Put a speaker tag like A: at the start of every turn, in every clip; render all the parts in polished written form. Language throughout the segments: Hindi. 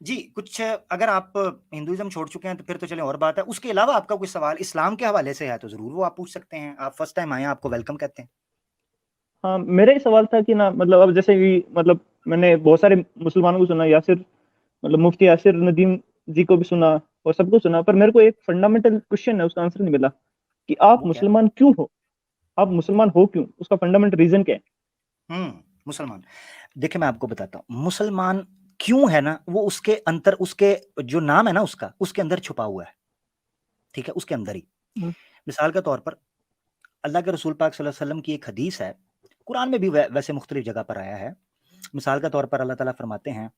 A: जी, कुछ अगर आप हिंदुइज़्म छोड़ चुके हैं तो फिर तो चलें और बात है। उसके अलावा आपका कोई सवाल इस्लाम के हवाले से है तो ज़रूर वो आप पूछ सकते हैं। आप फर्स्ट टाइम आए हैं, आपको वेलकम कहते हैं।
B: हाँ, मेरा ही सवाल था कि ना मतलब अब जैसे कि मतलब मैंने बहुत सारे मुसलमानों को सुना, यासिर मतलब मुफ्ती यासिर नदीम जी को भी सुना और सबको सुना, पर मेरे को एक फंडामेंटल क्वेश्चन है, उसका आंसर नहीं मिला कि आप
A: वो क्या?
B: मुसलमान क्यों हो? आप मुसलमान हो क्यों? उसका फंडामेंटल रीजन क्या है?
A: मुसलमान। देखिए मैं आपको बताता हूँ, मुसलमान क्यों है ना, वो उसके अंतर उसके जो नाम है ना उसका, उसके अंदर छुपा हुआ है, ठीक है? उसके अंदर ही।
B: हम्म,
A: मिसाल के तौर पर अल्लाह के रसूल पाक सल्लल्लाहु अलैहि वसल्लम की एक हदीस है, कुरान में भी वैसे मुख्तलिफ जगह पर आया है। मिसाल के तौर पर अल्लाह ताला फरमाते हैं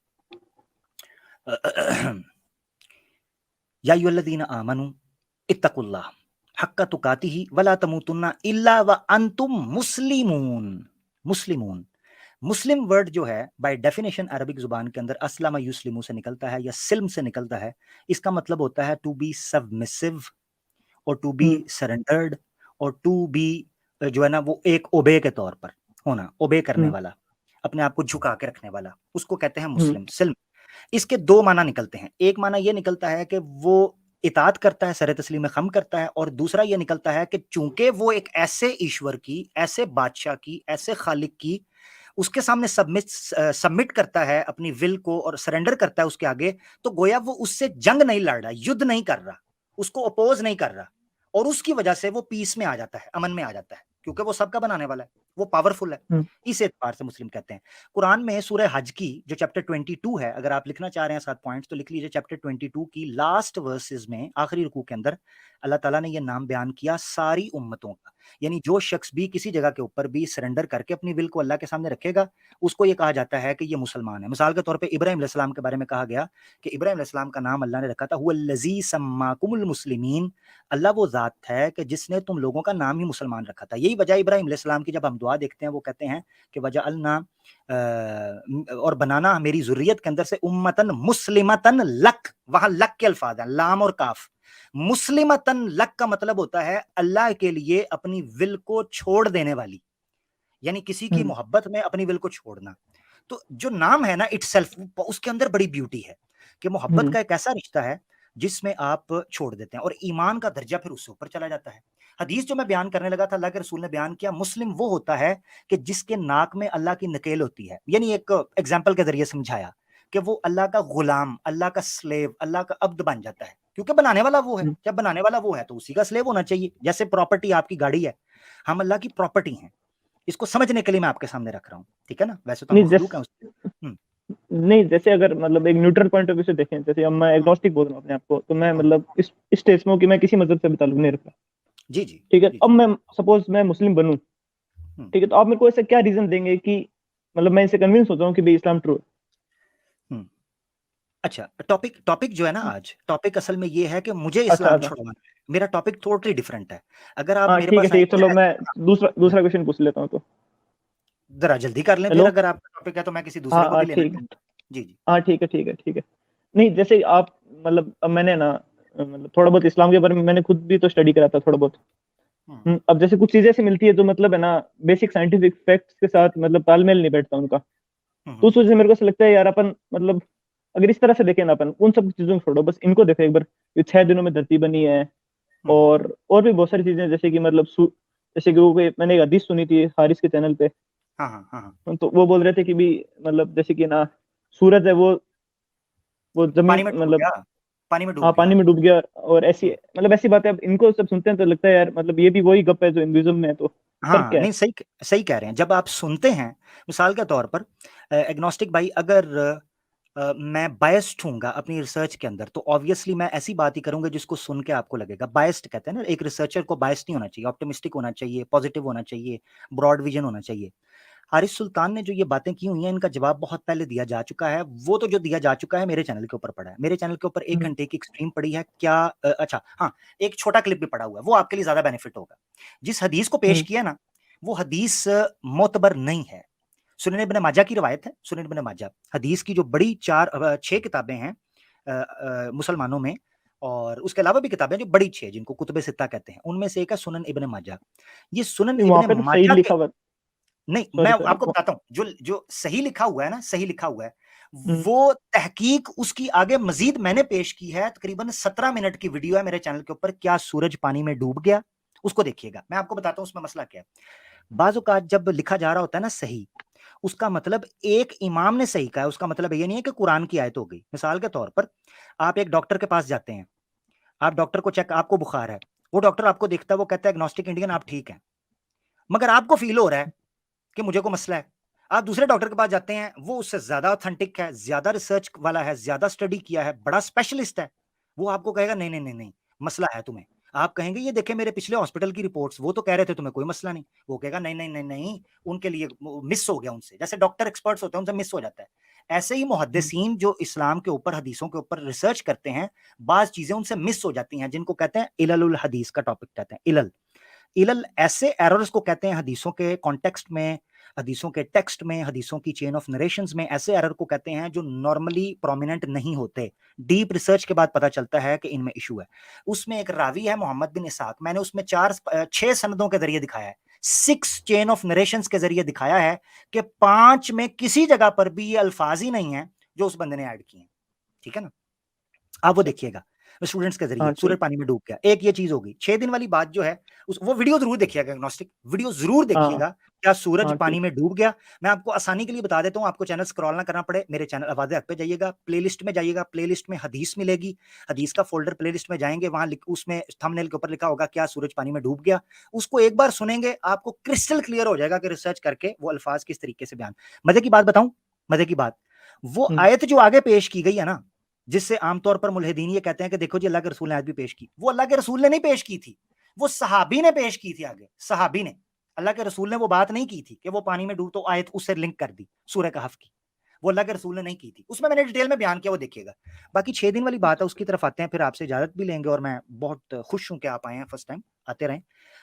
A: या अय्युहल्लज़ीना आमनू इत्तकुल्लाह हक्का तुकातिही वला तमूतुन्ना इल्ला व अंतुम मुस्लिमून। मुस्लिमून, मुस्लिम वर्ड जो है बाय डेफिनेशन अरबिक जुबान के अंदर अस्लमा युस्लिमू से निकलता है या सिल्म से निकलता है। इसका मतलब होता है टू बी सबमिसिव और टू बी
B: हम्म,
A: सरेंडर्ड और टू बी जो है ना वो एक ओबे के तौर पर होना, ओबे करने
B: हम्म,
A: वाला, अपने आप को झुका के रखने वाला, उसको कहते हैं
B: हम्म,
A: मुस्लिम सिल्म। इसके दो माना निकलते हैं। एक माना ये निकलता है कि वो इताअत करता है, सर तस्लीम खम करता है, और दूसरा ये निकलता है कि चूंकि वो एक ऐसे ईश्वर की, ऐसे बादशाह की, ऐसे खालिक की उसके सामने सबमिट करता है अपनी विल को और सरेंडर करता है उसके आगे, तो गोया वो उससे जंग नहीं लड़ रहा, युद्ध नहीं कर रहा, उसको अपोज नहीं कर रहा, और उसकी वजह से वो पीस में आ जाता है, अमन में आ जाता है, क्योंकि वो सबका बनाने वाला है, वो पावरफुल है।
B: हम्म,
A: इस एतबार से मुस्लिम कहते हैं। कुरान में सूरह हज की जो चैप्टर 22 है, अगर आप लिखना चाह रहे हैं 7 पॉइंट्स तो लिख लीजिए। चैप्टर 22 की लास्ट वर्सेस में आखिरी रुकू के अंदर अल्लाह ताला ने यह नाम बयान किया सारी उम्मतों का, यानी जो शख्स भी किसी जगह के ऊपर भी सरेंडर करके अपनी विल को अल्लाह के सामने रखेगा, उसको ये कहा जाता है कि ये मुसलमान है। मिसाल के तौर पे इब्राहिम अलैहिस्सलाम के बारे में कहा गया कि इब्राहिम अलैहिस्सलाम का नाम अल्लाह ने रखा था हुवल्लज़ी सम्माकुमुल मुस्लिमीन। अल्लाह वो ज़ात है कि जिसने तुम लोगों का नाम ही मुसलमान रखा था। यही वजह इब्राहिम अलैहिस्सलाम की जब हम दुआ देखते हैं वो कहते हैं कि वजअलना और बनाना मेरी ज़ुर्रियत के अंदर से उम्मतन मुस्लिमतन लक, वहाँ लक के अल्फाज हैं, लाम और काफ। मुस्लिमतन लक का मतलब होता है अल्लाह के लिए अपनी विल को छोड़ देने वाली, यानी किसी की
B: हम्म,
A: मोहब्बत में अपनी विल को छोड़ना। तो जो नाम है ना इटसेल्फ, उसके अंदर बड़ी ब्यूटी है कि मोहब्बत
B: हम्म,
A: का एक ऐसा रिश्ता है जिसमें आप छोड़ देते हैं और ईमान का दर्जा फिर उससे ऊपर चला जाता है। हदीस जो मैं बयान करने लगा था, अल्लाह के रसूल ने बयान किया मुस्लिम वो होता है कि जिसके नाक में अल्लाह की नकेल होती है, यानी एक एग्जाम्पल के जरिए समझाया कि वो अल्लाह का गुलाम, अल्लाह का स्लेव, अल्लाह का अब्द बन जाता है, क्योंकि बनाने वाला वो है।
B: हम्म।
A: जब बनाने वाला वो है तो उसी का स्लेव होना चाहिए। जैसे प्रॉपर्टी आपकी गाड़ी है, हम अल्लाह की प्रॉपर्टी हैं। इसको समझने के लिए मैं आपके सामने रख रहा हूँ, ठीक है ना? वैसे तो हम
B: नहीं
A: मखलूक हैं उससे।
B: जैसे
A: हुँ,
B: नहीं जैसे अगर मतलब एक न्यूट्रल पॉइंट ऑफ व्यू से देखें, जैसे अब मैं
A: हुँ,
B: एग्नोस्टिक बोल रहा हूँ अपने आप को, तो मैं
A: हुँ।
B: मतलब इस स्टेज में हूँ कि मैं किसी मजहब से भी ताल्लुक नहीं रखता।
A: जी, जी।
B: ठीक है,
A: जी,
B: अब
A: जी।
B: मैं सपोज मैं मुस्लिम बनूं,
A: हुँ,
B: ठीक है, तो आप मेरे को ऐसा क्या रीजन देंगे कि मतलब मैं इसे कन्विंस हो जाऊं कि भाई इस्लाम ट्रू
A: हुँ। अच्छा, टॉपिक टॉपिक जो है ना
B: है?
A: आज, टॉपिक असल में ये है कि मुझे
B: अच्छा
A: इस्लाम
B: था।
A: छुड़वाना है। मेरा टॉपिक टोटली डिफरेंट है। अगर आप
B: हाँ
A: मेरे
B: ठीक है
A: पास
B: ठीक है,
A: आएँगे
B: चलो मैं
A: हाँ,
B: दूसरा
A: हुँ,
B: दूसरा क्वेश्चन पूछ लेता हूँ तो।
A: ज़रा जल्दी कर लें फिर,
B: हेलो।
A: अगर आपका टॉपिक है तो मैं किसी
B: हाँ
A: दूसरे को
B: हाँ
A: भी लेना
B: ठीक है।
A: चाहूँगा। जी, जी।
B: हाँ ठीक है ठीक है ठीक है। नहीं जैसे आप मतलब अब मैंने ना मतलब थोड़ा बहुत इस्लाम के बारे में मैंने खुद भी तो स्टडी करा था थोड़ा बहुत।
A: हुँ,
B: अब जैसे कुछ चीजें ऐसी मिलती है जो मतलब है ना बेसिक साइंटिफिक फैक्ट्स के साथ मतलब तालमेल नहीं बैठता उनका।
A: हुँ,
B: तो
A: हुँ,
B: उस वजह से मेरे को ऐसा लगता है यार अपन मतलब अगर इस तरह से देखें ना, अपन उन सब चीजों को छोड़ो, बस इनको देखो एक बार। ये 6 दिनों में धरती बनी है।
A: हुँ, हुँ।
B: और भी बहुत सारी चीजें जैसे कि मतलब जैसे कि मैंने एक हदीस सुनी थी हारिस के चैनल पे।
A: हाँ, हाँ, हाँ, हाँ।
B: तो वो बोल रहे थे कि भी मतलब जैसे कि ना सूरज है वो
A: पानी
B: जमीन
A: में डूब
B: मतलब।
A: गया, पानी में डूब
B: हाँ
A: गया।
B: पानी में डूब गया। और ऐसी
A: हुँ।
B: मतलब ऐसी बातें अब इनको सब सुनते हैं तो लगता है यार मतलब ये भी वही गप है जो हिंदुइज्म में है, तो फर्क
A: हाँ,
B: क्या है?
A: नहीं सही सही कह रहे हैं। जब आप सुनते हैं, मिसाल के तौर पर एग्नोस्टिक भाई, अगर मैं बायस्ड हूँगा अपनी रिसर्च के अंदर, तो ऑब्वियसली मैं ऐसी बात ही करूँगा जिसको सुन के आपको लगेगा। बायस्ड कहते हैं ना, एक रिसर्चर को बायस्ड नहीं होना चाहिए, ऑप्टिमिस्टिक होना चाहिए, पॉजिटिव होना चाहिए, ब्रॉड विजन होना चाहिए। हारिस सुल्तान ने जो ये बातें की हुई हैं, इनका जवाब बहुत पहले दिया जा चुका है। वो तो जो दिया जा चुका है मेरे चैनल के ऊपर पड़ा है। मेरे चैनल के ऊपर 1
B: हम्म,
A: घंटे की एक स्ट्रीम पड़ी है। क्या अच्छा हाँ, एक छोटा क्लिप भी पड़ा हुआ है, वो आपके लिए ज़्यादा बेनिफिट होगा। जिस हदीस को पेश
B: हम्म,
A: किया ना, वो हदीस मोतबर नहीं है। सुनन इब्न माजा की रिवायत है, सुनन इब्न माजा। हदीस की जो बड़ी 6 किताबें हैं मुसलमानों में, और उसके अलावा भी किताबें जो बड़ी 6 जिनको कुतुब सित्ता कहते हैं, उनमें से एक है सुनन इब्न माजा। ये सुनन
B: नहीं वहां
A: इब्न
B: पे तो सही
A: माजा के
B: लिखा हुआ।
A: नहीं, मैं
B: सॉरी सॉरी।
A: आपको बताता हूँ, जो जो सही लिखा हुआ है ना, सही लिखा हुआ है, वो तहकीक उसकी आगे मजीद मैंने पेश की है, तकरीबन 17 मिनट की वीडियो है मेरे चैनल के ऊपर, क्या सूरज पानी में डूब गया, उसको देखिएगा। मैं आपको बताता हूं उसमें मसला क्या है। बाज़ औक़ात जब लिखा जा रहा होता है ना सही, उसका मतलब एक इमाम ने सही कहा है, उसका मतलब ये नहीं है कि कुरान की आयत हो गई। मिसाल के तौर पर आप एक डॉक्टर के पास जाते हैं, आप डॉक्टर को चेक, आपको बुखार है, वो डॉक्टर आपको देखता है, वो कहता है एग्नोस्टिक इंडियन आप ठीक हैं, मगर आपको फील हो रहा है कि मुझे को मसला है। आप दूसरे डॉक्टर के पास जाते हैं, वो उससे ज्यादा ऑथेंटिक है, ज्यादा रिसर्च वाला है, ज्यादा स्टडी किया है, बड़ा स्पेशलिस्ट है, वो आपको कहेगा नहीं नहीं नहीं नहीं, मसला है तुम्हें। आप कहेंगे ये देखे मेरे पिछले हॉस्पिटल की रिपोर्ट्स, वो तो कह रहे थे तुम्हें कोई मसला नहीं, वो कहेगा नहीं नहीं नहीं नहीं, उनके लिए मिस हो गया उनसे, जैसे डॉक्टर एक्सपर्ट्स होते हैं उनसे मिस हो जाता है। ऐसे ही मुहद्दिसीन जो इस्लाम के ऊपर हदीसों के ऊपर रिसर्च करते हैं, बाज चीजें उनसे मिस हो जाती हैं, जिनको कहते हैं इललुल हदीस का टॉपिक कहते हैं। इलल, इलल ऐसे एरर्स को कहते हैं हदीसों के कॉन्टेक्स्ट में, हदीसों के टेक्स्ट में, हदीसों की चेन ऑफ नरेशंस में, ऐसे एरर को कहते हैं जो नॉर्मली प्रोमिनेंट नहीं होते। डीप रिसर्च के बाद पता चलता है कि इनमें इशू है। उसमें एक रावी है मोहम्मद बिन इसाक, मैंने उसमें 6 सनदों के जरिए दिखाया है, 6 चेन ऑफ नरेशंस के जरिए दिखाया है कि 5 में किसी जगह पर भी ये अल्फाज ही नहीं है जो उस बंदे ने ऐड किए हैं। ठीक है ना, आप वो देखिएगा स्टूडेंट्स के जरिए
B: हाँ
A: सूरज
B: ठीक।
A: पानी में डूब गया। एक ये चीज होगी। 6 दिन वाली बात जो है वो वीडियो जरूर देखिएगा, एग्नोस्टिक वीडियो जरूर
B: हाँ
A: देखिएगा, क्या सूरज
B: हाँ
A: पानी
B: ठीक।
A: में डूब गया। मैं आपको आसानी के लिए बता देता हूँ, आपको चैनल स्क्रॉल ना करना पड़े, मेरे चैनल आवाज़ हक पे जाइएगा, प्लेलिस्ट में जाइएगा, प्लेलिस्ट में हदीस मिलेगी, हदीस का फोल्डर प्लेलिस्ट में जाएंगे, वहां उसमें थंबनेल के ऊपर लिखा होगा क्या सूरज पानी में डूब गया। उसको एक बार सुनेंगे, आपको क्रिस्टल क्लियर हो जाएगा कि रिसर्च करके वो अल्फाज किस तरीके से बयान। मजे की बात बताऊं, मजे की बात, वो आयत जो आगे पेश की गई है ना, जिससे आमतौर पर मुल्हिदीन ये कहते हैं कि देखो जी अल्लाह के रसूल ने आयत भी पेश की, वो अल्लाह के रसूल ने नहीं पेश की थी, वो सहाबी ने पेश की थी। आगे सहाबी ने, अल्लाह के रसूल ने वो बात नहीं की थी कि वो पानी में डूब, तो आयत उससे लिंक कर दी सूरह कहफ की, वो अल्लाह के रसूल ने नहीं की थी, उसमें मैंने डिटेल में बयान किया, वो देखिएगा। बाकी 6 दिन वाली बात है, उसकी तरफ आते हैं, फिर आपसे इजाजत भी लेंगे, और मैं बहुत खुश हूं कि आप आए हैं, फर्स्ट टाइम आते रहें।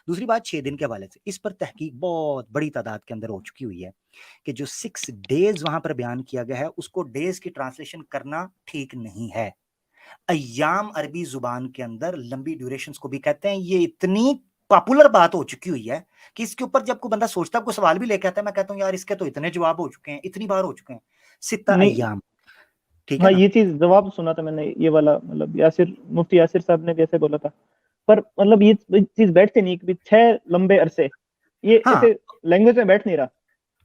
A: दूसरी बात 6 दिन के हवाले से, इस पर तहकीक बहुत बड़ी तादाद के अंदर हो चुकी हुई है कि जो 6 डेज वहां पर बयान किया गया है, उसको डेज की ट्रांसलेशन करना ठीक नहीं है। अय्याम अरबी जुबान के अंदर लंबी ड्यूरेशन को भी कहते हैं। ये इतनी पॉपुलर बात हो चुकी हुई है कि इसके ऊपर जब कोई बंदा सोचता है, कोई सवाल भी लेके आता है, मैं कहता हूँ यार इसके तो इतने जवाब हो चुके हैं, इतनी बार हो चुके हैं, सित्ता
B: नहीं।
A: अय्याम। ठीक है
B: हाँ
A: ना।
B: ये चीज जवाब सुना था मैंने, ये वाला मतलब यासिर, मुफ्ती यासिर साहब ने भी ऐसे बोला था। पर मतलब ये चीज बैठती नहीं कि 6 लंबे अरसे, ये
A: हाँ,
B: ऐसे लैंग्वेज में बैठ नहीं रहा,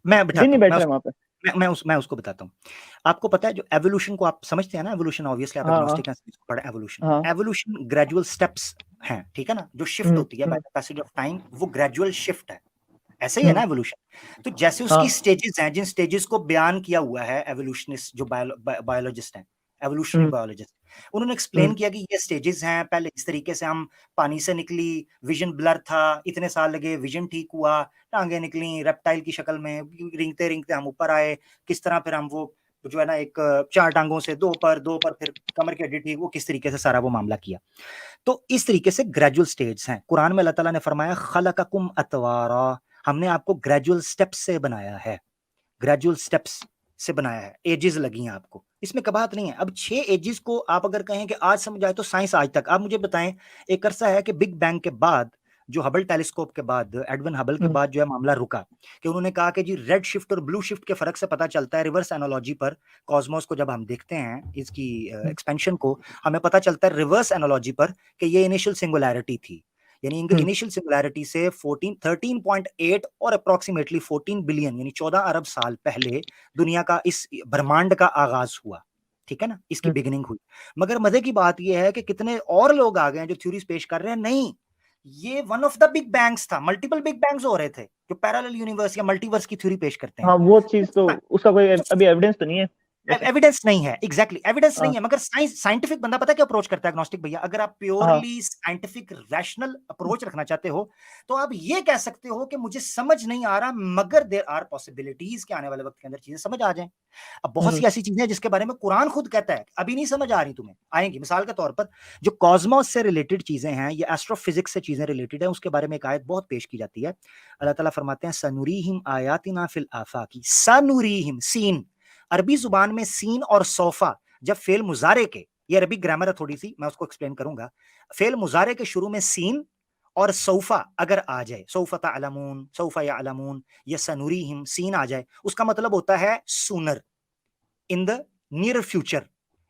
A: मैं
B: दिन
A: बिठाता
B: नहीं
A: हूँ,
B: बैठ रहा वहां पे।
A: मैं उसको बताता हूँ। आपको पता है जो एवोल्यूशन को आप समझते हैं ना, एवोल्यूशन ऑब्वियसली आप
B: हाँ हाँ
A: एग्नोस्टिक हैं, पढ़ा एवोल्यूशन।
B: हाँ।
A: एवोल्यूशन ग्रेजुअल स्टेप्स हैं, ठीक है ना, जो शिफ्ट होती है by
B: hmm
A: the passage of time, वो ग्रेजुअल शिफ्ट है। ऐसे ही है ना
B: हम्म।
A: एवोल्यूशन। तो जैसे उसकी
B: हाँ।
A: स्टेजेस हैं, जिन स्टेजेस को बयान किया हुआ है एवोल्यूशनिस्ट जो बायोलॉजिस्ट हैं, एवोल्यूशनरी
B: हम्म
A: बायोलॉजिस्ट, उन्होंने एक्सप्लेन
B: हम्म
A: किया कि ये स्टेजेस हैं, पहले इस तरीके से हम पानी से निकली, विजन ब्लर था, इतने साल लगे, विजन ठीक हुआ, टांगे निकली रेप्टाइल की शक्ल में, रिंगते रिंगते हम ऊपर आए, किस तरह फिर हम वो जो है ना एक 4 टांगों से 2 पर फिर कमर की हड्डी ठीक, वो किस तरीके से सारा वो मामला किया। तो इस तरीके से ग्रेजुअल स्टेज हैं। कुरान में अल्लाह ताला ने फरमाया खलककुम अतवारा, हमने आपको ग्रेजुअल स्टेप्स से बनाया है, ग्रेजुअल स्टेप्स से बनाया है, एजेस लगी हैं आपको, इसमें कबात नहीं है। अब 6 एजेस को आप अगर कहें कि आज समझ आए तो साइंस आज तक, आप मुझे बताएं, एक अरसा है कि बिग बैंग के बाद, जो हबल टेलीस्कोप के बाद, एडविन हबल के
B: हम्म
A: बाद जो है मामला रुका, कि उन्होंने कहा कि जी रेड शिफ्ट और ब्लू शिफ्ट के फर्क से पता चलता है, रिवर्स एनालॉजी पर कॉस्मोस को जब हम देखते हैं, इसकी एक्सपेंशन को, हमें पता चलता है रिवर्स एनालॉजी पर कि ये इनिशियल सिंगुलैरिटी थी, यानी इनकी
B: हम्म
A: इनिशियल सिंगुलैरिटी से 13.8 और अप्रोक्सीमेटली 14 बिलियन यानी 14 अरब साल पहले दुनिया का इस ब्रह्मांड का आगाज हुआ। ठीक है ना, इसकी
B: हम्म।
A: बिगिनिंग हुई। मगर मजे की बात यह है कि कितने और लोग आ गए हैं जो थ्योरीज पेश कर रहे हैं, नहीं ये one of the big bangs था, मल्टीपल बिग बैंग्स हो रहे थे, जो पैरेलल यूनिवर्स या मल्टीवर्स की थ्योरी पेश करते हैं।
B: हाँ वो चीज तो, उसका कोई अभी एविडेंस तो नहीं है वैसे।
A: एविडेंस नहीं है, एग्जैक्टली एविडेंस नहीं
B: हाँ
A: है, मगर साइंटिफिक बंदा पता है क्या अप्रोच करता है एग्नोस्टिक भैया, अगर आप
B: हाँ।
A: प्योरली साइंटिफिक रैशनल अप्रोच रखना चाहते हो, तो आप ये कह सकते हो कि मुझे समझ नहीं आ रहा, मगर देयर आर पॉसिबिलिटीज के आने वाले वक्त के अंदर चीजें समझ आ जाएं। अब बहुत
B: हम्म
A: सी ऐसी चीजें हैं जिसके बारे में कुरान खुद कहता है अभी नहीं समझ आ रही, तुम्हें आएंगी। मिसाल के तौर पर जो कॉस्मोस से रिलेटेड चीजें हैं, या एस्ट्रोफिजिक्स से चीजें रिलेटेड है, उसके बारे में एक आयत बहुत पेश की जाती है। अल्लाह ताला फरमाते हैं सनुरीहिम आयातिना फिल आफाकी, सनुरीहिम, सीन, अरबी जुबान में सीन और सोफा जब फेल मुजारे के, ये अरबी ग्रामर है थोड़ी सी, मैं उसको एक्सप्लेन करूंगा। फेल मुजारे के शुरू में सीन और सौफा अगर आ जाए, सौफा तालमून, सौफा यालमून, या सनुरीहिम सीन आ जाए, उसका मतलब होता है sooner, in the near future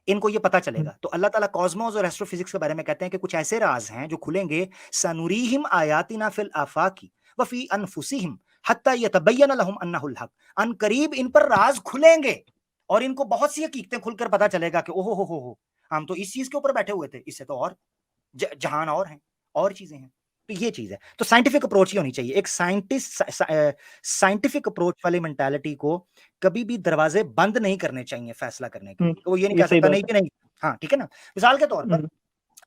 A: इनको ये पता चलेगा। तो अल्लाह ताला कॉस्मोस और एस्ट्रोफिजिक्स के बारे में कहते हैं कि कुछ ऐसे राज हैं जो खुलेंगे, सनुरीहिम आयातिना फिल आफाकी व फी अनफुसिहिम हत्ता यतबय्यन लहुम अन्नहुल हक। अन करीब इन पर राज खुलेंगे और इनको बहुत सी हकीकतें खुलकर पता चलेगा कि ओहो हो, हम तो इस चीज के ऊपर बैठे हुए थे, इससे तो और जहान और हैं, और चीजें हैं। तो ये चीज है। तो साइंटिफिक अप्रोच ही होनी चाहिए। एक साइंटिफिक अप्रोच वाली मेंटालिटी को कभी भी दरवाजे बंद नहीं करने चाहिए फैसला करने के लिए। तो वो ये नहीं
B: ये
A: कह
B: सही
A: सकता
B: बात
A: नहीं
B: है।
A: कि नहीं। हाँ ठीक है ना। मिसाल के तौर पर
B: हम्म,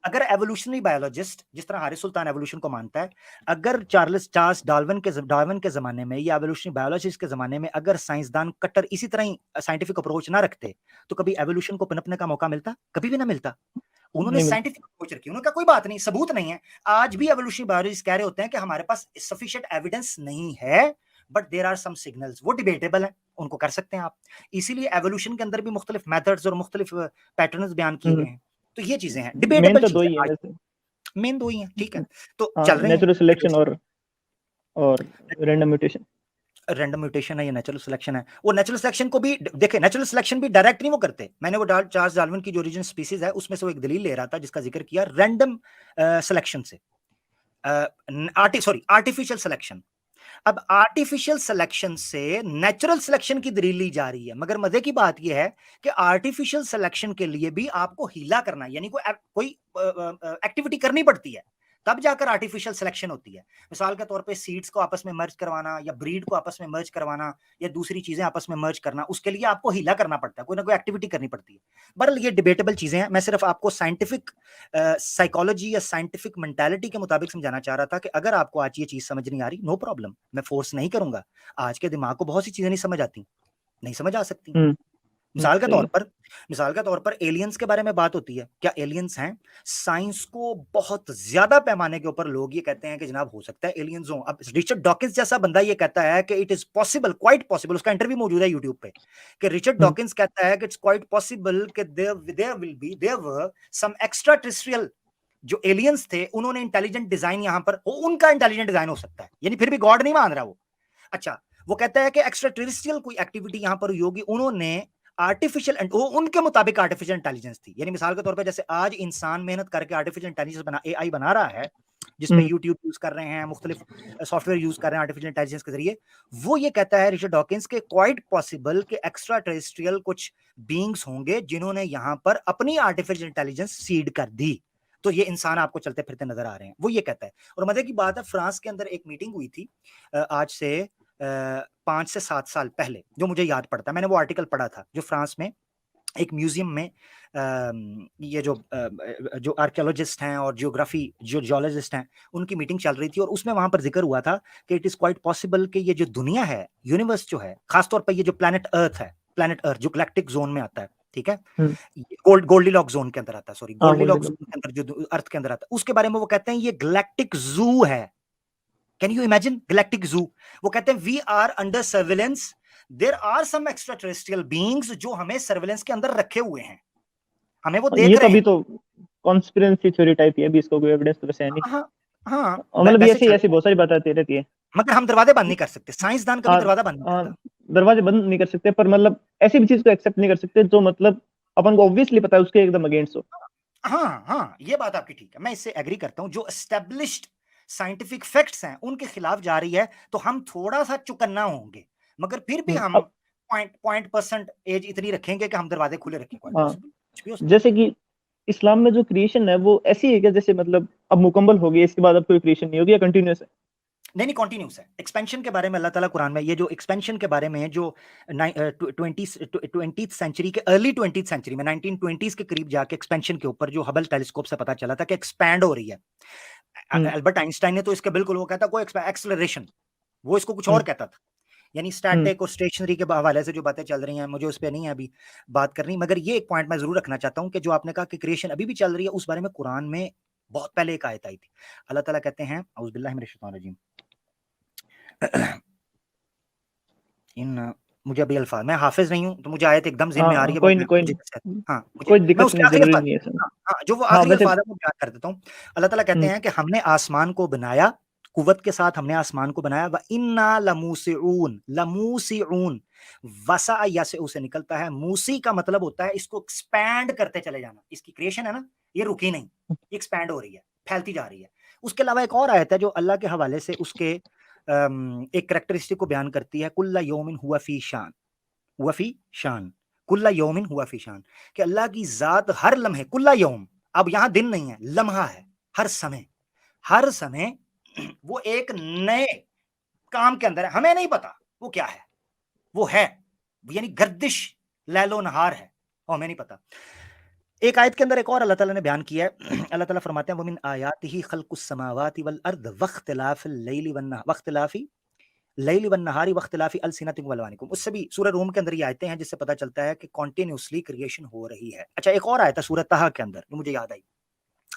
A: अगर एवोल्यूशनरी बायोलॉजिस्ट जिस तरह हारिस सुल्तान एवोल्यूशन को मानता है, अगर चार्ल्स डार्विन के जमाने में या एवोल्यूशनरी बायोलॉजिस्ट के जमाने में अगर साइंसदान कट्टर इसी तरह ही साइंटिफिक अप्रोच ना रखते, तो कभी एवोल्यूशन को पनपने का मौका मिलता? कभी भी ना मिलता। उन्होंने
B: नहीं मिलता।
A: साइंटिफिक अप्रोच रखी, उन्होंने कहा कोई बात नहीं, सबूत नहीं है। आज भी एवोल्यूशनरी बायोलॉजिस्ट कह रहे होते हैं कि हमारे पास सफिशिएंट एविडेंस नहीं है, but there are some signals. वो डिबेटेबल है, उनको कर सकते हैं आप। इसीलिए एवोल्यूशन के अंदर भी मुख्तलिफ मेथड्स और मुख्तलिफ पैटर्न्स बयान किए गए हैं। तो ये चीजें हैं,
B: मेन
A: डिबेटेबल
B: तो दो
A: चीजें
B: ही है
A: आज।
B: वैसे।
A: मेन दो ही हैं, ठीक है। तो
B: हाँ,
A: चल रहे हैं
B: नेचुरल सिलेक्शन
A: डिबेट्स।
B: और रैंडम म्यूटेशन।
A: रैंडम म्यूटेशन है या नेचुरल सिलेक्शन है? वो नेचुरल सिलेक्शन को भी देखे, नेचुरल सिलेक्शन भी डायरेक्ट नहीं वो करते। मैंने वो चार्ल्स डार्विन की जो ओरिजिनल स्पीसीज है उसमें से वो एक दलील ले रहा था जिसका जिक्र किया रैंडम सिलेक्शन से, आर्टिफिशियल सिलेक्शन। अब आर्टिफिशियल सिलेक्शन से नेचुरल सिलेक्शन की दलील ली जा रही है, मगर मजे की बात यह है कि आर्टिफिशियल सिलेक्शन के लिए भी आपको हीला करना, यानी कोई एक्टिविटी करनी पड़ती है, तब जाकर आर्टिफिशियल सिलेक्शन होती है। मिसाल के तौर पे सीड्स को आपस में मर्ज करवाना या ब्रीड को आपस में मर्ज करवाना या दूसरी चीजें आपस में मर्ज करना, उसके लिए आपको हीला करना पड़ता है, कोई ना कोई एक्टिविटी करनी पड़ती है। बहरहाल ये डिबेटेबल चीजें हैं। मैं सिर्फ आपको साइंटिफिक साइकोलॉजी या साइंटिफिक मेंटालिटी के मुताबिक समझाना चाह रहा था कि अगर आपको आज ये चीज समझ नहीं आ रही, नो प्रॉब्लम, मैं फोर्स नहीं करूंगा। आज के दिमाग को बहुत सी चीजें नहीं समझ आती, नहीं समझ आ सकती।
B: सही है।
A: मिसाल के तौर पर एलियंस के बारे में बात होती है, क्या एलियंस हैं? साइंस को बहुत ज्यादा पैमाने के ऊपर लोग ये कहते हैं कि जनाब हो सकता है एलियंस हो। अब रिचर्ड डॉकिंस जैसा बंदा ये कहता है कि it is possible, quite possible, उसका इंटरव्यू मौजूद है यूट्यूब पे, कि रिचर्ड डॉकिंस कहता है कि इट्स क्वाइट पॉसिबल कि there were some extraterrestrial जो एलियंस थे, उन्होंने इंटेलिजेंट डिजाइन यहां पर उनका इंटेलिजेंट डिजाइन हो सकता है, यानी फिर भी गॉड नहीं मान रहा वो। अच्छा, वो कहता है कि एक्स्ट्रा टेरेस्ट्रियल कोई एक्टिविटी यहां पर हुई होगी, उन्होंने आर्टिफिशियल, वो उनके मुताबिक आर्टिफिशियल इंटेलिजेंस थी। यानी मिसाल के तौर पे जैसे आज इंसान मेहनत करके आर्टिफिशियल इंटेलिजेंस बना, एआई बना रहा है, जिसपे यूट्यूब यूज कर रहे हैं, मुख्तलिफ सॉफ्टवेयर यूज कर रहे हैं आर्टिफिशियल इंटेलिजेंस के जरिए। वो ये कहता है रिचर्ड डॉकिंस के क्वाइट पॉसिबल कि एक्स्ट्रा टेरेस्ट्रियल कुछ बींग्स होंगे जिन्होंने यहां पर अपनी आर्टिफिशियल इंटेलिजेंस सीड कर दी, तो ये इंसान आपको चलते फिरते नजर आ रहे हैं, वो ये कहता है। और मजे की बात है, फ्रांस के अंदर एक मीटिंग हुई थी आज से 5 से 7 साल पहले, जो मुझे याद पड़ता है, मैंने वो आर्टिकल पढ़ा था, जो फ्रांस में एक म्यूजियम में ये जो आर्कियोलॉजिस्ट हैं और जो जियोलॉजिस्ट हैं, उनकी मीटिंग चल रही थी, और उसमें वहां पर जिक्र हुआ था कि इट इज क्वाइट पॉसिबल कि ये जो दुनिया है, यूनिवर्स जो है, खासतौर पर ये जो प्लैनेट अर्थ है, प्लैनेट अर्थ जो गैलेक्टिक जोन में आता है, ठीक है, गोल्डीलॉक जोन के अंदर आता है, सॉरी गोल्डीलॉक जोन के अंदर जो अर्थ के अंदर आता है, उसके बारे में वो कहते हैं ये गैलेक्टिक जू है। कैन यू इमेजिन गैलेक्टिक जू? वो कहते हैं we are under surveillance, there are some extraterrestrial beings जो हमें सर्विलेंस के अंदर रखे हुए हैं, हमें वो देख
B: ये तो
A: रहे
B: अभी
A: हैं।
B: तो कॉन्स्पिरेसी थ्योरी टाइप है, अभी इसको कोई एविडेंस तो वैसे है नहीं।
A: हाँ हाँ,
B: मतलब
A: वैसे
B: ऐसी
A: चल
B: ऐसी
A: रहा है,
B: बहुत सारी बातें आती रहती है।
A: मगर हम दरवाजे बंद नहीं कर सकते, साइंसदान कभी
B: हाँ,
A: दरवाजा बंद नहीं
B: हाँ,
A: करता।
B: दरवाजे बंद नहीं कर सकते, पर मतलब ऐसी भी चीज को एक्सेप्ट नहीं कर सकते जो मतलब अपन को ऑब्वियसली पता है उसके एकदम अगेंस्ट हो।
A: हाँ हाँ, ये बात आपकी ठीक है, मैं इससे एग्री करता हूँ। जो एस्टेब्लिश्ड साइंटिफिक फैक्ट्स हैं उनके खिलाफ जा रही है तो हम थोड़ा सा चुकन्ना होंगे, मगर फिर भी हम
B: अब
A: पॉइंट परसेंट एज इतनी रखेंगे कि हम दरवाजे खुले रखें, क्वाइट
B: हाँ,
A: पॉसिबल, कुछ भी हो सकता है।
B: जैसे कि इस्लाम में जो क्रिएशन है वो ऐसी है कि जैसे मतलब अब मुकम्मल हो गई, इसके बाद अब कोई क्रिएशन नहीं होगी, या कंटिन्यूअस है?
A: नहीं कॉन्टिन्यूस है। एक्सपेंशन के बारे में अल्लाह ताला कुरान में, ये जो एक्सपेंशन के बारे में जो 20th सेंचुरी के अर्ली 20th सेंचुरी में 1920s के करीब जाके एक्सपेंशन के ऊपर जो हबल टेलीस्कोप से पता चला था कि एक्सपैंड हो रही है। अल्बर्ट आइंस्टाइन ने तो इसके बिल्कुल वो कहता कोई एक्सेलरेशन, वो इसको कुछ और कहता था। यानी स्टैटिक और स्टेशनरी के हवाले से जो बातें चल रही हैं, मुझे उस पर नहीं है अभी बात करनी, मगर ये एक पॉइंट मैं जरूर रखना चाहता हूं कि जो आपने कहा कि क्रिएशन अभी भी चल रही है, उस बारे में कुरान में बहुत पहले एक आयत आई थी। अल्लाह ताला कहते हैं, औज़ु बिल्लाहि मिनश शैतानिर रजीम, इन मुझे अभी अल्फाज, मैं हाफिज नहीं हूं तो मुझे आयत एकदम ज़हन में आ रही है,
B: कोई
A: मैं
B: नहीं, कोई
A: मुझे
B: नहीं,
A: हाँ मुझे
B: कोई
A: मैं
B: दिक्कत
A: उसके
B: नहीं,
A: आखिरी
B: जरूरी
A: अल्फाज,
B: नहीं है सर।
A: हाँ जो वो
B: हाँ
A: आखिरी
B: वैसे।
A: अल्फाज है वो बयान कर देता हूँ। अल्लाह ताला कहते हैं कि हमने आसमान को बनाया, कुव्वत के साथ हमने आसमान को बनाया, व इन्ना लमूसिऊन, लमूसिऊन वसा या से उसे निकलता है, मूसी का मतलब होता है इसको एक्सपैंड करते चले जाना, इसकी क्रिएशन है ना ये रुकी नहीं, ये एक्सपैंड हो रही है, फैलती जा रही है। उसके अलावा एक और आयत है जो अल्लाह के हवाले से उसके एक कैरेक्टरिस्टिक को बयान करती है, कुल्ला यौमिन हुआ फी शान, हुआ फी शान, कुल्ला यौमिन हुआ फी शान, कि अल्लाह की जात हर लम्हे, कुल्ला यौम, अब यहां दिन नहीं है, लम्हा है, हर समय, हर समय वो एक नए काम के अंदर है, हमें नहीं पता वो क्या है, वो है, यानी गर्दिश लैलो नहार है, वो हमें नहीं पता। एक आयत के अंदर एक और अल्लाह ताला ने बयान किया है, अल्लाह ताला फरमाते हैं वमिन आयातिही खल्कुस समावाति वल अर्द वख्तिलाफिल लैली वन नहारी वख्तिलाफी अलसिनतिकुम वअलवानिकुम। उससे भी सूरह रूम के अंदर ये आयतें हैं जिससे पता चलता है कि कॉन्टिन्यूसली क्रिएशन हो रही है। अच्छा, एक और आयत है सूरह तहा के अंदर जो मुझे याद आई,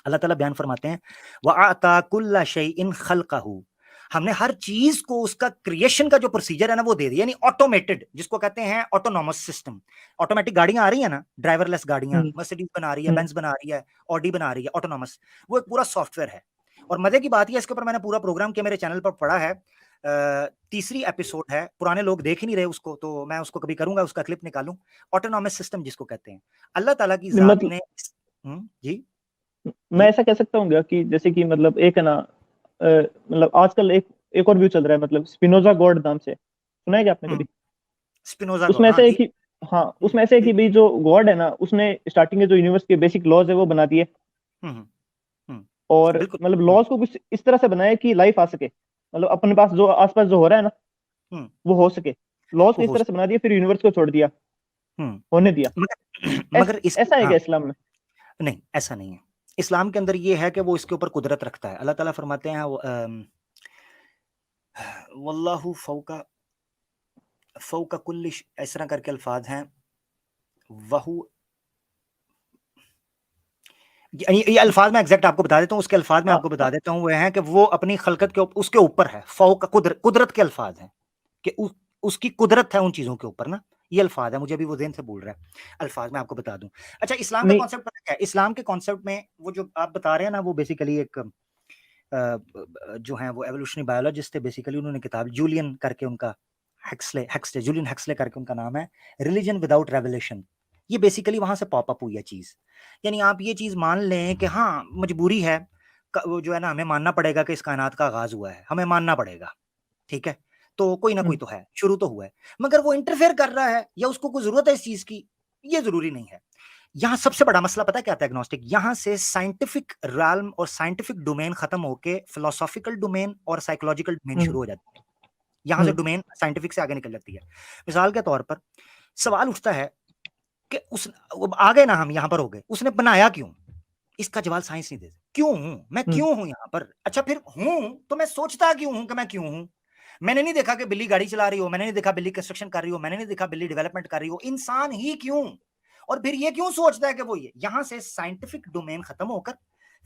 A: अल्लाह ताला बयान फरमाते हैं वअता कुल्ला शैइन खल्कहू, हमने हर चीज को उसका क्रिएशन का जो प्रोसीजर है ना वो दे दिया, यानी ऑटोमेटेड, जिसको कहते हैं ऑटोनॉमस सिस्टम। ऑटोमेटिक गाड़ियां आ रही है ना, ड्राइवरलेस गाड़ियां, मर्सिडीज बना रही है, बेंज बना रही है, ऑडी बना रही है, ऑटोनॉमस, वो एक पूरा सॉफ्टवेयर है। और मजे की बात यह, इसके ऊपर मैंने पूरा प्रोग्राम किया, मेरे चैनल पर पड़ा है, तीसरी एपिसोड है, पुराने लोग देख ही नहीं रहे उसको, तो मैं उसको कभी करूंगा, उसका क्लिप निकालूं, ऑटोनॉमस सिस्टम जिसको कहते हैं। अल्लाह ताला की जात
B: मतलब
A: ने जी
B: मैं
A: जी
B: ऐसा कह सकता हूँ क्या कि जैसे कि मतलब एक है ना मतलब आजकल एक और व्यू चल रहा है, मतलब स्पिनोजा गॉड नाम से, सुना है क्या आपने कभी?
A: स्पिनोजा गॉड,
B: उसमें
A: हाँ
B: ऐसा है
A: जी
B: कि हाँ,
A: जी
B: उसमें ऐसा है कि
A: जी
B: भाई जो गॉड है ना, उसने स्टार्टिंग के जो यूनिवर्स के बेसिक लॉज है वो बना दिए,
A: हम्म हम्म
B: और
A: बिल्कुल
B: मतलब लॉज को कुछ इस तरह से बनाया कि लाइफ आ सके, मतलब अपने पास जो आसपास जो हो रहा है ना
A: हम्म
B: वो हो सके। लॉज को
A: वो
B: इस
A: हो
B: तरह से बना दिया, फिर यूनिवर्स को छोड़ दिया, होने दिया।
A: मगर मगर इस
B: ऐसा है क्या
A: हाँ,
B: इस्लाम में?
A: नहीं ऐसा नहीं है। इस्लाम के अंदर ये है कि वो इसके ऊपर कुदरत रखता है। अल्लाह ताला फरमाते हैं वल्लाहु फौका फौका कुल्ली इस तरह करके अल्फाज हैं, वहु, ये अल्फाज मैं एग्जैक्ट आपको बता देता हूँ, उसके अल्फाज मैं
B: आ,
A: आपको बता
B: आ,
A: देता हूँ, वो है कि वो अपनी खलकत के उसके ऊपर है, फौका कुदरत के अल्फाज हैं कि उसकी कुदरत है उन चीजों के ऊपर ना, ये अल्फाज है, मुझे अभी वो ज़हन से भूल रहा है, अल्फाज मैं आपको बता दूं। अच्छा, इस्लाम का
B: नहीं।
A: कॉन्सेप्ट पता क्या है? इस्लाम के कॉन्सेप्ट में वो जो आप बता रहे हैं ना, वो बेसिकली एक जो है वो एवोल्यूशनरी बायोलॉजिस्ट थे बेसिकली, उन्होंने किताब जूलियन करके उनका, हेक्सले जूलियन हेक्सले करके उनका नाम है, रिलीजन विदाउट रेवलेशन, ये बेसिकली वहां से पॉप अप हुई है चीज। यानी आप ये चीज मान लें कि हाँ मजबूरी है, वो जो है ना, हमें मानना पड़ेगा कि इस कायनात का आगाज हुआ है, हमें मानना पड़ेगा, ठीक है, तो कोई ना कोई तो है, शुरू तो हुआ है, मगर वो इंटरफेयर कर रहा है या उसको कोई जरूरत है इस चीज की, ये जरूरी नहीं है। यहां सबसे बड़ा मसला पता क्या आता है एग्नोस्टिक, यहां से साइंटिफिक रैल्म और साइंटिफिक डोमेन खत्म होके फिलोसॉफिकल डोमेन और साइकोलॉजिकल डोमेन
B: हम्म
A: शुरू हो जाती है। यहां से
B: हम्म
A: डोमेन साइंटिफिक से आगे निकल जाती है। मिसाल के तौर पर सवाल उठता है कि उस, आ गए ना हम यहां पर हो गए, उसने बनाया क्यों? इसका जवाब साइंस नहीं दे सकती। क्यों हूं मैं,
B: हम्म
A: क्यों हूं यहां पर? अच्छा फिर हूं तो मैं सोचता क्यों हूं कि मैं क्यों हूं? मैंने नहीं देखा कि बिल्ली गाड़ी चला रही हो, मैंने नहीं देखा बिल्ली कंस्ट्रक्शन कर रही हो, मैंने नहीं देखा बिल्ली डेवलपमेंट कर रही हो, इंसान ही क्यों? और फिर ये क्यों सोचता है कि वो ये, यहां से साइंटिफिक डोमेन खत्म होकर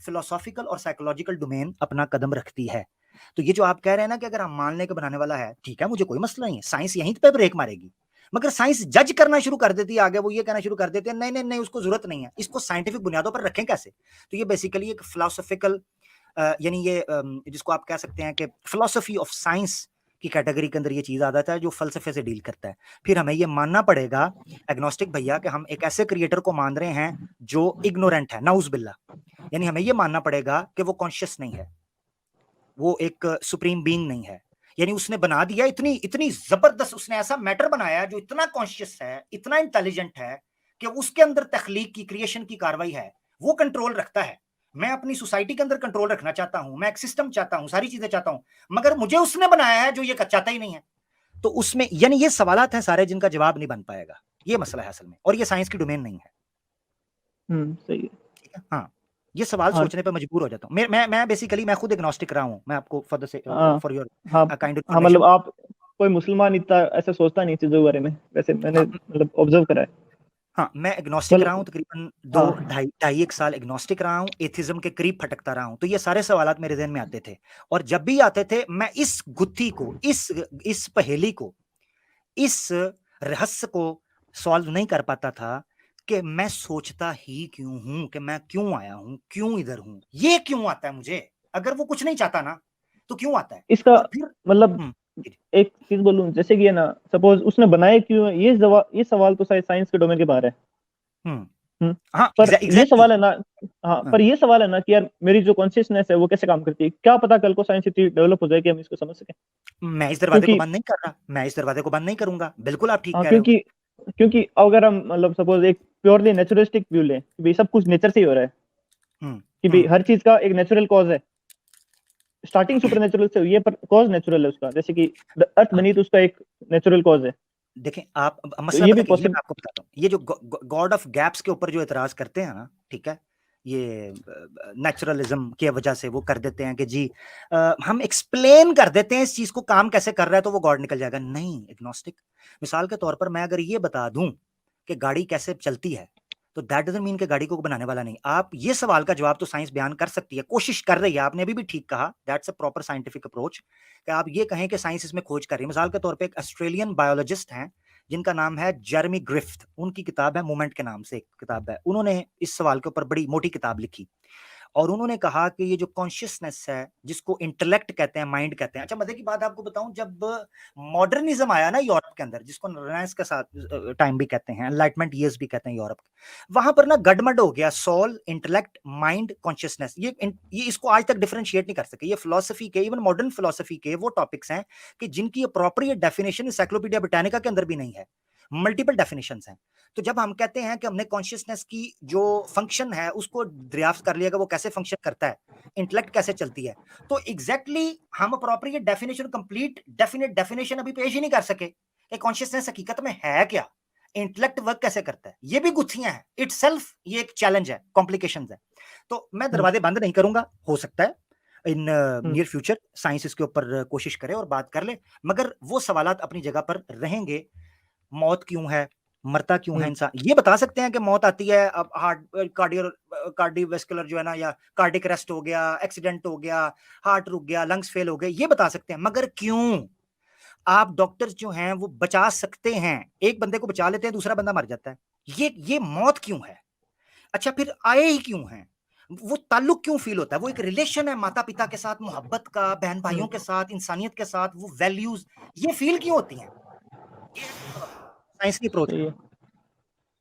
A: फिलोसॉफिकल और साइकोलॉजिकल डोमेन अपना कदम रखती है। तो ये जो आप कह रहे हैं ना कि अगर हम मान लें कि बनाने वाला है, ठीक है, मुझे कोई मसला नहीं है, साइंस यहीं पे ब्रेक मारेगी, मगर साइंस जज करना शुरू कर देती है आगे, वो ये कहना शुरू कर देते हैं नहीं नहीं नहीं उसको जरूरत नहीं है, इसको साइंटिफिक बुनियादों पर रखें कैसे? तो ये बेसिकली एक फिलोसॉफिकल, यानी ये जिसको आप कह सकते हैं कि फिलोसफी ऑफ साइंस की कैटेगरी के अंदर ये चीज आ जाता है जो फलसफे से डील करता है। फिर हमें ये मानना पड़ेगा एग्नोस्टिक भैया कि हम एक ऐसे क्रिएटर को मान रहे हैं जो इग्नोरेंट है, नाउज बिल्ला, यानी हमें ये मानना पड़ेगा कि वो कॉन्शियस नहीं है, वो एक सुप्रीम बीइंग नहीं है, यानी उसने बना दिया, इतनी इतनी जबरदस्त उसने ऐसा मैटर बनाया जो इतना कॉन्शियस है, इतना इंटेलिजेंट है कि उसके अंदर तख्लीक की, क्रिएशन की कार्रवाई है, वो कंट्रोल रखता है। मैं अपनी सोसाइटी के अंदर कंट्रोल रखना चाहता हूं, मैं एक सिस्टम चाहता हूं, सारी चीजें चाहता हूं, मगर मुझे उसने बनाया है जो ये चाहता ही नहीं है। तो उसमें यानी ये सवालात हैं सारे जिनका जवाब नहीं बन पाएगा, ये मसला है असल में, और ये साइंस की डोमेन नहीं है।
B: सही है।
A: ठीक है, हाँ, ये सवाल
B: हाँ
A: सोचने पे मजबूर हो जाता हूँ मैं बेसिकली मैं खुद एग्नोस्टिक रहा हूँ, मैं आपको फॉर द
B: हाँ
A: फॉर योर
B: हाँ
A: काइंड
B: हाँ, मतलब
A: इन्फॉर्मेशन।
B: आप, कोई मुसलमान इतना ऐसा सोचता नहीं चीजों के बारे में, वैसे मैंने
A: हाँ
B: मतलब ऑब्जर्व करा है।
A: हाँ, मैं एग्नोस्टिक रहा हूँ
B: मतलब
A: तकरीबन दो
B: हाँ।
A: ढाई ढाई एक साल एग्नोस्टिक रहा हूँ, एथिज्म के करीब भटकता रहा हूँ, तो ये सारे सवालात मेरे ज़हन में आते थे, और जब भी आते थे मैं इस गुत्थी को, इस पहेली को, इस रहस्य को सॉल्व नहीं कर पाता था कि मैं सोचता ही क्यों हूं, कि मैं क्यों आया हूं, क्यों इधर हूं, ये क्यों आता है मुझे? अगर वो कुछ नहीं चाहता ना तो क्यों आता है?
B: इसका
A: और फिर
B: मतलब
A: जी,
B: एक चीज बोलूं, जैसे कि है ना, सपोज उसने बनाए क्यों है, ये सवाल तो शायद साइंस के डोमेन के बाहर है।
A: हम्म,
B: हम्म,
A: हाँ
B: पर ये
A: एग्जैक्टली।
B: सवाल है ना, हाँ, पर ये सवाल है ना कि यार मेरी जो कॉन्शियसनेस है वो कैसे काम करती है, क्या पता कल को साइंस इतनी डेवलप हो जाए कि हम इसको समझ सकें।
A: मैं इस दरवाजे को
B: क्योंकि
A: बंद नहीं कर रहा, मैं इस दरवाजे को बंद नहीं करूंगा, बिल्कुल आप ठीक
B: हाँ,
A: कह रहे हो।
B: क्योंकि अगर हम मतलब सपोज एक प्योरली नेचुरलिस्टिक व्यू लें कि भाई सब कुछ नेचर से ही हो रहा है,
A: हम्म
B: कि भाई
A: हम्म
B: हर चीज का एक नेचुरल कॉज है, स्टार्टिंग सुपर नेचुरल से हुई है पर कॉज नेचुरल है उसका, जैसे कि अर्थ
A: हाँ,
B: बनी तो उसका एक नेचुरल कॉज है।
A: देखें आप,
B: तो
A: मसला
B: ये
A: पता
B: भी
A: क्या, ये
B: पॉसिबल।
A: मैं आपको बताता हूँ, ये जो गॉड ऑफ गैप्स के ऊपर जो एतराज करते हैं ना, ठीक है, ये नेचुरलिज्म की वजह से वो कर देते हैं कि जी हम एक्सप्लेन कर देते हैं इस चीज को, काम कैसे कर रहा है तो वो गॉड निकल जाएगा। नहीं, एग्नोस्टिक। मिसाल के तौर पर मैं अगर ये बता दूं कि गाड़ी कैसे चलती है, तो दैट डजंट मीन कि गाड़ी को बनाने वाला नहीं। आप ये सवाल का जवाब तो साइंस बयान कर सकती है, कोशिश कर रही है, आपने अभी भी ठीक कहा, that's a proper scientific approach, कि आप ये कहें कि साइंस इसमें खोज कर रही है। मिसाल के तौर पे एक ऑस्ट्रेलियन बायोलॉजिस्ट हैं जिनका नाम है जेरेमी ग्रिफ्थ, उनकी किताब है मूवमेंट के नाम से एक किताब है, उन्होंने इस सवाल के ऊपर बड़ी मोटी किताब लिखी, और उन्होंने कहा कि ये जो कॉन्शियसनेस है, जिसको इंटेलेक्ट कहते हैं, माइंड कहते हैं। अच्छा, मजे की बात आपको बताऊं, जब मॉडर्निज्म आया ना यूरोप के अंदर, जिसको रेनेसांस के साथ टाइम भी कहते हैं, एनलाइटमेंट ईयर्स भी कहते हैं यूरोप, वहां पर ना गडमड हो गया, सोल, इंटेलेक्ट, माइंड, कॉन्शियसनेस, ये इसको आज तक डिफरेंशिएट नहीं कर सके। ये फिलोसफी के, इवन मॉडर्न फिलोसफी के वो टॉपिक्स हैं कि जिनकी अप्रोप्रिएट डेफिनेशन एनसाइक्लोपीडिया ब्रिटानिका के अंदर भी नहीं है, मल्टीपल डेफिनेशंस हैं। तो जब हम कहते हैं कि हमने कॉन्शियसनेस की जो फंक्शन है उसको दरियाफ्त कर लिया कि वो कैसे फंक्शन करता है, इंटेलेक्ट कैसे चलती है, तो एग्जैक्टली हम appropriate definition, complete definite definition अभी पेश ही नहीं कर सके कि कॉन्शियसनेस हकीकत में है क्या, इंटेलेक्ट वर्क कैसे करता है। ये भी गुत्थियां हैं इटसेल्फ, ये एक चैलेंज है, कॉम्प्लिकेशंस है। तो मैं
B: हम्म,
A: दरवाजे बंद नहीं करूंगा, हो सकता है इन
B: हम्म,
A: नियर फ्यूचर साइंस इसके ऊपर कोशिश करे और बात कर ले, मगर वो सवालात अपनी जगह पर रहेंगे। मौत क्यों है, मरता क्यों है
B: हम्म,
A: इंसान, ये बता सकते हैं कि मौत आती है अब हार्ट कार्डियोवैस्कुलर जो है ना, या कार्डिक अरेस्ट हो गया, एक्सीडेंट हो गया, हार्ट रुक गया, लंग्स फेल हो गए, ये बता सकते हैं, मगर क्यों। आप डॉक्टर्स जो हैं वो बचा सकते हैं, एक बंदे को बचा लेते हैं, दूसरा बंदा मर जाता है, ये मौत क्यों है। अच्छा, फिर आए ही क्यों हैं, वो ताल्लुक क्यों फील होता है, वो एक रिलेशन है माता पिता के साथ, मोहब्बत का, बहन भाइयों
B: हम्म,
A: के साथ, इंसानियत के साथ, वो वैल्यूज, ये फील क्यों होती हैं, ये साइंस की अप्रोच।
B: सही है,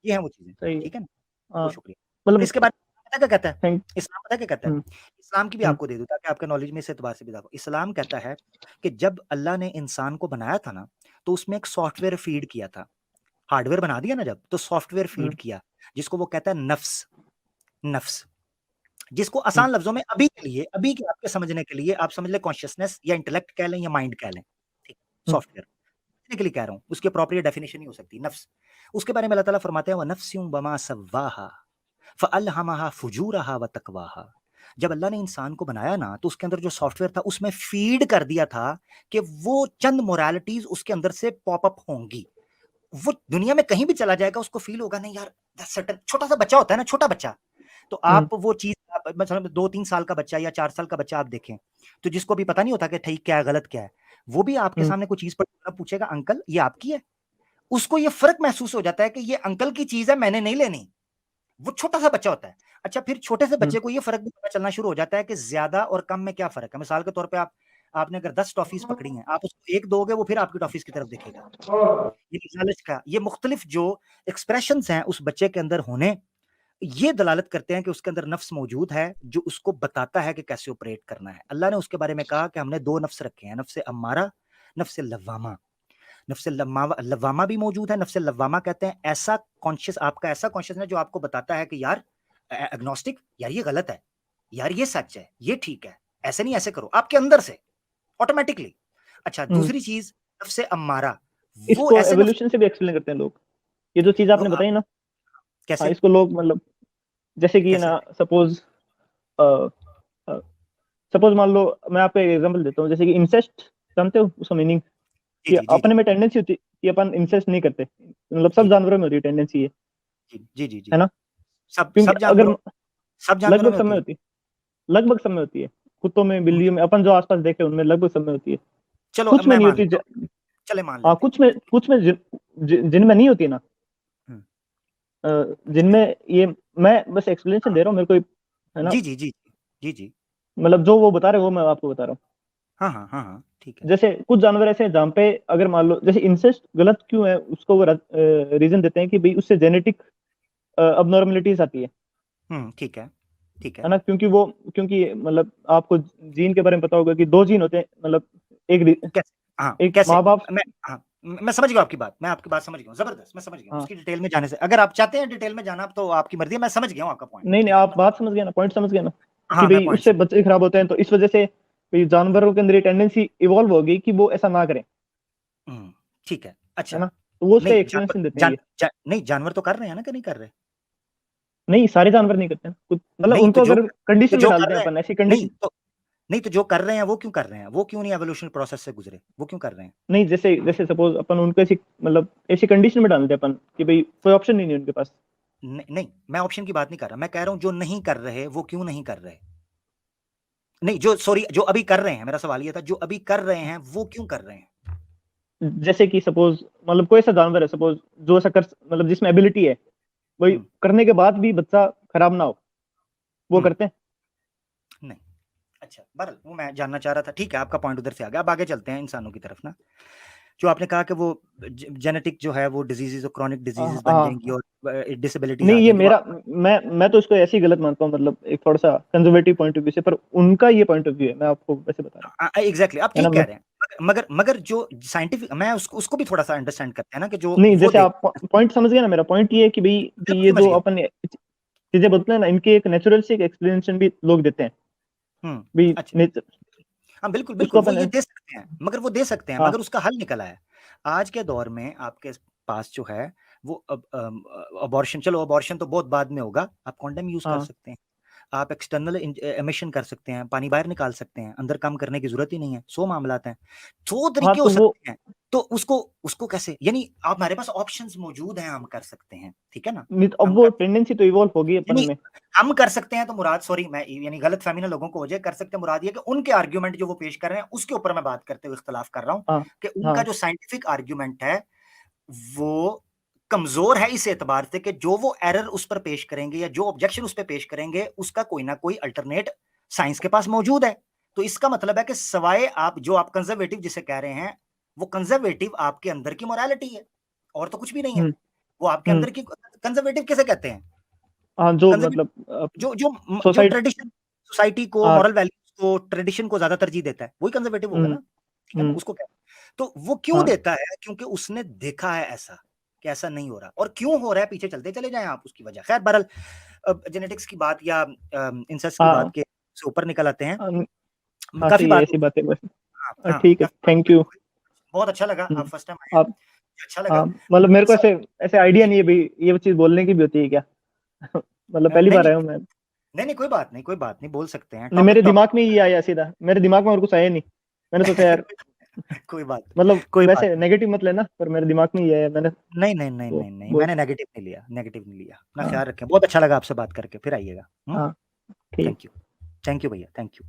A: ये हैं वो चीजें,
B: सही है।
A: ठीक है ना।
B: हाँ,
A: बहुत शुक्रिया। और
B: मतलब
A: इसके बारे में पता क्या कहता है,
B: थैंक।
A: इस्लाम पता क्या कहता है,
B: हम्म,
A: इस्लाम की भी
B: हम्म,
A: आपको दे दूं ताकि आपके नॉलेज में इस एतबार से भी देखो। इस्लाम कहता है कि जब अल्लाह ने इंसान को बनाया था ना, तो उसमें एक सॉफ्टवेयर फीड किया था, हार्डवेयर बना दिया ना जब, तो सॉफ्टवेयर फीड
B: हम्म,
A: किया, जिसको वो कहता है नफ्स। नफ्स, जिसको
B: हम्म,
A: आसान लफ्जों में अभी के लिए, अभी के आपके समझने के लिए आप समझ ले कॉन्शियसनेस या इंटेलेक्ट कह लें या माइंड कह लें, ठीक,
B: हम्म,
A: सॉफ्टवेयर के लिए कह रहा हूं, उसकी अप्रोप्रिएट डेफिनेशन ही हो सकती नफ्स। उसके बारे में अल्लाह ताला फरमाते हैं, व नफ्सियुम बमा सव्वाहा फ़अल्हमहा फुजूरहा व तक़वाहा। जब अल्लाह ने इंसान को बनाया ना, तो उसके अंदर जो सॉफ्टवेयर था उसमें फीड कर दिया था कि वो चंद मोरालिटीज उसके अंदर से पॉप अप होंगी। वो दुनिया में कहीं भी चला जाएगा, उसको फील होगा नहीं यार, सर्टन, छोटा सा बच्चा होता है ना, छोटा बच्चा, तो
B: हम्म,
A: आप वो चीज, मतलब 2-3 साल का बच्चा या 4 साल का बच्चा आप देखें, तो जिसको भी पता नहीं होता कि ठीक क्या है गलत क्या है, वो भी आपके
B: हम्म,
A: सामने कोई चीज पर पूछेगा, अंकल ये आपकी है, उसको ये फर्क महसूस हो जाता है कि ये अंकल की चीज है, मैंने नहीं लेनी। वो छोटा सा बच्चा होता है। अच्छा, फिर छोटे से
B: हम्म,
A: बच्चे को ये फर्क भी पता चलना शुरू हो जाता है कि ज्यादा और कम में क्या फर्क है। मिसाल के तौर पे आपने अगर 10 टॉफीज पकड़ी हैं, आप उसको एक दोगे, वो फिर आपकी टॉफीज की तरफ देखेगा। ये लालच का, ये मुख्तलिफ जो एक्सप्रेशंस हैं उस बच्चे के अंदर होने, ये दलालत करते हैं कि उसके अंदर नफ्स मौजूद है, जो उसको बताता है कि कैसे ऑपरेट करना है। अल्लाह ने उसके बारे में कहा कि हमने 2 नफ्स रखे हैं, नफ्स अम्मारा, नफ्स लव्वामा। नफ्स लव्वामा भी मौजूद है। नफ्स लव्वामा कहते हैं ऐसा कॉन्शियस, आपका ऐसा कॉन्शियसनेस जो आपको बताता है कि यार एग्नोस्टिक, यार ये गलत है, यार ये सच है, ये ठीक है, ऐसे नहीं, ऐसे करो, आपके अंदर से ऑटोमेटिकली। अच्छा,
B: हम्म।
A: दूसरी चीज नफ्स अम्मारा, वो
B: इसको
A: ऐसे नफ्स,
B: एवोल्यूशन से भी एक्सप्लेन करते हैं लोग, ये जो चीज आपने बताई ना। हाँ,
A: कैसे,
B: इसको लोग मतलब जैसे कि
A: कैसे,
B: ना, सपोज सपोज मान लो, मैं आपको एक एग्जांपल देता हूँ, जैसे कि इंसेस्ट, जानते हो उसका मीनिंग,
A: जी
B: कि
A: जी जी
B: अपने
A: जी
B: में टेंडेंसी होती है कि अपन इंसेस्ट नहीं करते, मतलब
A: जी
B: सब
A: जी
B: जानवरों में होती है टेंडेंसी है
A: जी जी जी जी,
B: है ना।
A: सब
B: क्योंकि
A: सब
B: अगर
A: जानवरों, सब जानवरों
B: लगभग
A: में
B: सब में
A: होती है।
B: होती है, लगभग सब में होती है, कुत्तों में,
A: हम्म,
B: बिल्लियों में, अपन जो आसपास देखे उनमें लगभग सब में होती है।
A: चलो अब
B: कुछ में
A: मैं
B: नहीं
A: मान
B: होती
A: लेता हूँ, चले मान
B: हाँ,
A: लेते हैं।
B: कुछ में जिनमें नहीं होती ना,
A: हम्म,
B: अ, जिनमें ये, मैं बस एक्सप्लेनेशन
A: हाँ,
B: दे रहा हूँ, मेरे को है ना,
A: जी जी जी जी जी,
B: मतलब जो वो बता रहे हैं वो मैं आपको बता रहा हूँ।
A: हाँ हाँ हाँ हाँ, ठीक है।
B: जैसे कुछ जानवर ऐसे हैं जहाँ पे अगर मान लो जैसे इंसेस्ट गलत क्यों है, उसको वो रीजन देते हैं कि भाई उससे जेनेटिक अबनॉर्मलिटीज आती है
A: ठीक है, ठीक है।
B: ना, क्योंकि मतलब आपको जीन के बारे में पता होगा कि दो जीन होते हैं, मतलब
A: कैसे? हाँ,
B: एक
A: कैसे?
B: माँ बाप।
A: मैं समझ गया आपकी बात, मैं आपकी बात समझ गया हूँ, ज़बरदस्त, मैं समझ गया हूँ।
B: हाँ
A: उसकी डिटेल में जाने से अगर आप चाहते हैं डिटेल में जाना तो आपकी मर्ज़ी है, मैं समझ गया हूँ आपका पॉइंट,
B: नहीं नहीं,
A: ठीक है?
B: आप बात समझ गए ना, पॉइंट समझ गए ना, कि
A: हाँ, मैं
B: भाई
A: पॉइंट
B: उससे
A: समझ
B: बच्चे खराब होते हैं, तो इस वजह से भाई जानवरों के अंदर ये टेंडेंसी इवॉल्व होगी कि वो ऐसा ना करें,
A: ठीक है।
B: है
A: अच्छा,
B: ना, तो वो उसका
A: नहीं जानवर
B: एक्सप्लेनेशन देते हैं ये।
A: नहीं जानवर तो कर रहे हैं ना कि नहीं कर रहे?
B: नहीं, सारे जानवर नहीं करते हैं, कुछ मतलब
A: नहीं,
B: उनको अगर
A: तो
B: कंडीशन में
A: जो कर
B: डालते हैं
A: रहे हैं
B: अपन ऐसी
A: नहीं
B: कंडीशन।
A: तो नहीं तो जो कर रहे हैं वो क्यों कर रहे हैं? वो क्यों नहीं एवोल्यूशनरी प्रोसेस से गुज़रे? वो क्यों कर रहे हैं?
B: नहीं, जैसे जैसे सपोज अपन उनको ऐसी मतलब ऐसी कंडीशन में डालते हैं अपन कि भाई कोई ऑप्शन ही नहीं है उनके पास।
A: नहीं, मैं ऑप्शन की बात नहीं कर रहा, मैं कह रहा हूँ जो नहीं कर रहे, वो क्यों नहीं कर रहे? नहीं, जो सॉरी जो अभी कर रहे हैं, मेरा सवाल ये था, जो अभी कर रहे हैं, वो क्यों कर रहे हैं?
B: जैसे कि सपोज मतलब कोई ऐसा जानवर है सपोज जो ऐसा कर मतलब जिसमें एबिलिटी है, वही
A: हुँ,
B: करने के बाद भी बच्चा खराब ना हो, वो
A: हुँ,
B: करते हैं।
A: नहीं। अच्छा, बहरहाल वो मैं जानना चाह रहा था, ठीक है, आपका पॉइंट उधर से आ गया। अब आगे चलते हैं इंसानों की तरफ ना। जो आपने कहा कि वो जेनेटिक जो है वो डिजीजेज और क्रॉनिक डिजीजेज बन जाएंगी
B: हाँ,
A: और डिसेबिलिटीज
B: नहीं
A: आ
B: ये
A: जाएंगी
B: मेरा मैं तो इसको ऐसे ही गलत मानता हूँ, मतलब एक थोड़ा सा कंजर्वेटिव पॉइंट ऑफ व्यू से, पर उनका ये पॉइंट ऑफ व्यू है, मैं आपको वैसे बता रहा
A: एग्जैक्टली आप
B: हूँ, है ना।
A: ठीक कह रहे हैं। मगर जो साइंटिफिक मैं उसको उसको भी थोड़ा सा अंडरस्टैंड करते हैं ना कि जो
B: नहीं,
A: वो
B: जैसे
A: देख
B: आप पॉइंट समझ गए ना, मेरा पॉइंट ये है कि भाई कि
A: बिल्कुल
B: ये
A: समझ
B: जो
A: गया।
B: अपन चीजें बोलते हैं ना, इनके एक नेचुरल से एक एक्सप्लेनेशन भी लोग देते हैं
A: हम्म
B: भाई,
A: अच्छा,
B: नेचर
A: हाँ बिल्कुल
B: उसको
A: बिल्कुल वो ये
B: अपन।
A: दे सकते हैं, मगर वो दे सकते हैं
B: हाँ
A: मगर उसका हल निकला है। आज के दौर में आपके पास जो है वो अब अबॉर्शन, चलो अबॉर्शन तो बहुत बाद में होगा, आप कॉन्डम यूज कर
B: हाँ
A: सकते हैं, आप एक्सटर्नल एमिशन कर सकते हैं, पानी बाहर निकाल सकते हैं, अंदर काम करने की जरूरत ही नहीं है। 100 मामलात हैं, 100
B: हाँ,
A: तरीके हो
B: तो वो
A: सकते हैं। तो उसको उसको कैसे, यानी आप हमारे पास ऑप्शंस मौजूद हैं, हम कर सकते हैं, ठीक है ना?
B: नहीं तो अब
A: हम
B: वो
A: कर
B: टेंडेंसी तो इवॉल्व होगी अपन
A: यानी
B: में।
A: हम कर सकते हैं तो मुराद, सॉरी मैं यानी गलतफहमी ना लोगों को हो जाए, कर सकते हैं मुराद ये कि उनके आर्ग्यूमेंट जो वो पेश कर रहे हैं उसके ऊपर मैं बात करते हुए इख्तिलाफ कर रहा हूं
B: हाँ
A: कि उनका
B: हाँ
A: जो साइंटिफिक आर्ग्यूमेंट है वो कमजोर है इस एतबार से कि जो वो एरर उस पर पेश करेंगे या जो ऑब्जेक्शन उस पर पेश करेंगे उसका कोई ना कोई अल्टरनेट साइंस के पास मौजूद है। तो इसका मतलब है कि सवाए आप जो आप कंजर्वेटिव जिसे कह रहे हैं, वो कंजर्वेटिव आपके अंदर की मोरालिटी है और तो कुछ भी नहीं है।
B: हम्म
A: वो आपके
B: हम्म
A: अंदर की कंजर्वेटिव किसे कहते हैं?
B: हाँ, जो
A: कंजर्वेटिव
B: मतलब
A: जो जो जो
B: सोसाइटी।
A: ट्रेडिशन, सोसाइटी को,
B: हाँ।
A: मॉरल वैल्यूज को, ट्रेडिशन को ज्यादा तरजीह देता है, वही कंजर्वेटिव होगा
B: हम्म
A: ना, ठीक है ना?
B: हम्म
A: उसको क्या, तो वो क्यों
B: हाँ
A: देता है? क्योंकि उसने देखा है ऐसा कि ऐसा नहीं हो रहा, और क्यों हो रहा है पीछे चलते चले जाएं आप उसकी वजह। खैर बहरहाल अब जेनेटिक्स की बात या इंसेस्ट की बात
B: हाँ
A: के से ऊपर निकल आते हैं।
B: हाँ,
A: काफी
B: सही है,
A: बात
B: ऐसी
A: हो
B: बातें बस।
A: हाँ हाँ
B: ठीक है,
A: काफी बात
B: थैंक यू।
A: बहुत अच्छा लगा, आप फर्स्ट टाइम आए हैं,
B: आप
A: मुझे अच्छा लगा।
B: हाँ, मतलब मेरे को
A: सब
B: ऐसे ऐसे आइडिया
A: जी
B: नहीं है भाई ये चीज बोलने की भी होती है क्या। मतलब पहली
A: नहीं
B: बार
A: नहीं
B: आया हूँ मैं।
A: नहीं नहीं कोई बात नहीं, कोई बात नहीं, बोल सकते हैं,
B: नहीं, मेरे
A: टॉपिक
B: दिमाग में ही आया सीधा, मेरे दिमाग में और कुछ आया नहीं। मैंने सोचा यार,
A: कोई बात नहीं,
B: मतलब
A: कोई बात
B: वैसे
A: नहीं।
B: नेगेटिव मत लेना, पर मेरे दिमाग में ही आया मैंने।
A: नहीं नहीं नहीं
B: वो
A: नहीं नहीं
B: वो
A: मैंने नेगेटिव नहीं लिया, नेगेटिव नहीं लिया, अपना
B: हाँ
A: ख्याल रखें। बहुत अच्छा लगा आपसे बात करके, फिर आइएगा।
B: हाँ, ठीक।
A: थैंक यू, थैंक यू भैया, थैंक यू।